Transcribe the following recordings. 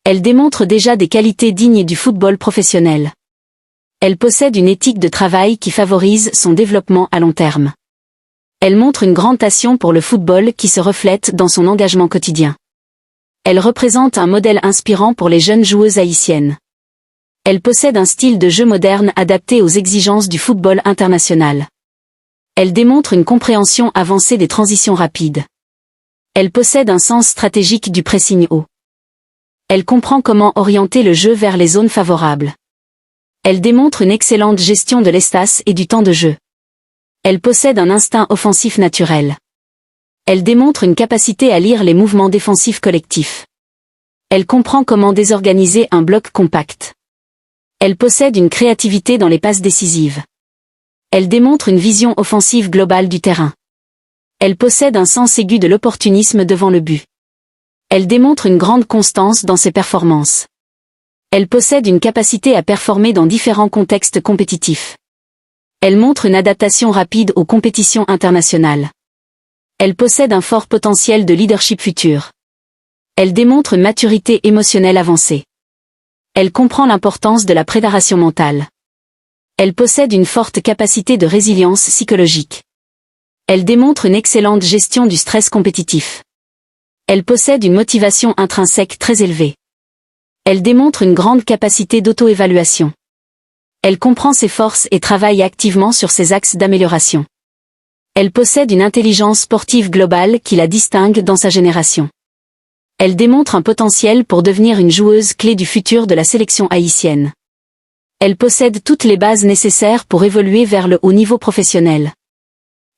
Elle démontre déjà des qualités dignes du football professionnel. Elle possède une éthique de travail qui favorise son développement à long terme. Elle montre une grande passion pour le football qui se reflète dans son engagement quotidien. Elle représente un modèle inspirant pour les jeunes joueuses haïtiennes. Elle possède un style de jeu moderne adapté aux exigences du football international. Elle démontre une compréhension avancée des transitions rapides. Elle possède un sens stratégique du pressing haut. Elle comprend comment orienter le jeu vers les zones favorables. Elle démontre une excellente gestion de l'espace et du temps de jeu. Elle possède un instinct offensif naturel. Elle démontre une capacité à lire les mouvements défensifs collectifs. Elle comprend comment désorganiser un bloc compact. Elle possède une créativité dans les passes décisives. Elle démontre une vision offensive globale du terrain. Elle possède un sens aigu de l'opportunisme devant le but. Elle démontre une grande constance dans ses performances. Elle possède une capacité à performer dans différents contextes compétitifs. Elle montre une adaptation rapide aux compétitions internationales. Elle possède un fort potentiel de leadership futur. Elle démontre une maturité émotionnelle avancée. Elle comprend l'importance de la préparation mentale. Elle possède une forte capacité de résilience psychologique. Elle démontre une excellente gestion du stress compétitif. Elle possède une motivation intrinsèque très élevée. Elle démontre une grande capacité d'auto-évaluation. Elle comprend ses forces et travaille activement sur ses axes d'amélioration. Elle possède une intelligence sportive globale qui la distingue dans sa génération. Elle démontre un potentiel pour devenir une joueuse clé du futur de la sélection haïtienne. Elle possède toutes les bases nécessaires pour évoluer vers le haut niveau professionnel.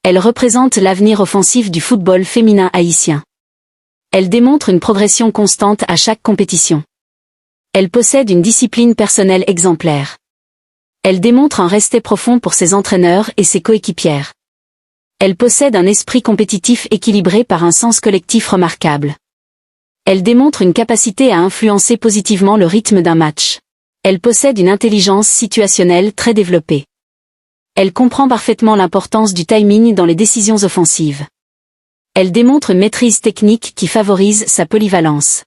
Elle représente l'avenir offensif du football féminin haïtien. Elle démontre une progression constante à chaque compétition. Elle possède une discipline personnelle exemplaire. Elle démontre un respect profond pour ses entraîneurs et ses coéquipières. Elle possède un esprit compétitif équilibré par un sens collectif remarquable. Elle démontre une capacité à influencer positivement le rythme d'un match. Elle possède une intelligence situationnelle très développée. Elle comprend parfaitement l'importance du timing dans les décisions offensives. Elle démontre une maîtrise technique qui favorise sa polyvalence.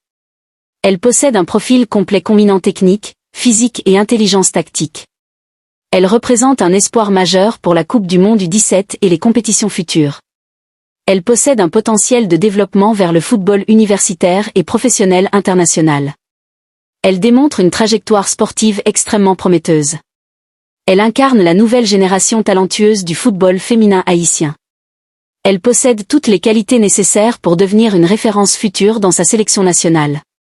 Elle possède un profil complet combinant technique, physique et intelligence tactique. Elle représente un espoir majeur pour la Coupe du Monde U17 et les compétitions futures. Elle possède un potentiel de développement vers le football universitaire et professionnel international. Elle démontre une trajectoire sportive extrêmement prometteuse. Elle incarne la nouvelle génération talentueuse du football féminin haïtien. Elle possède toutes les qualités nécessaires pour devenir une référence future dans sa sélection nationale.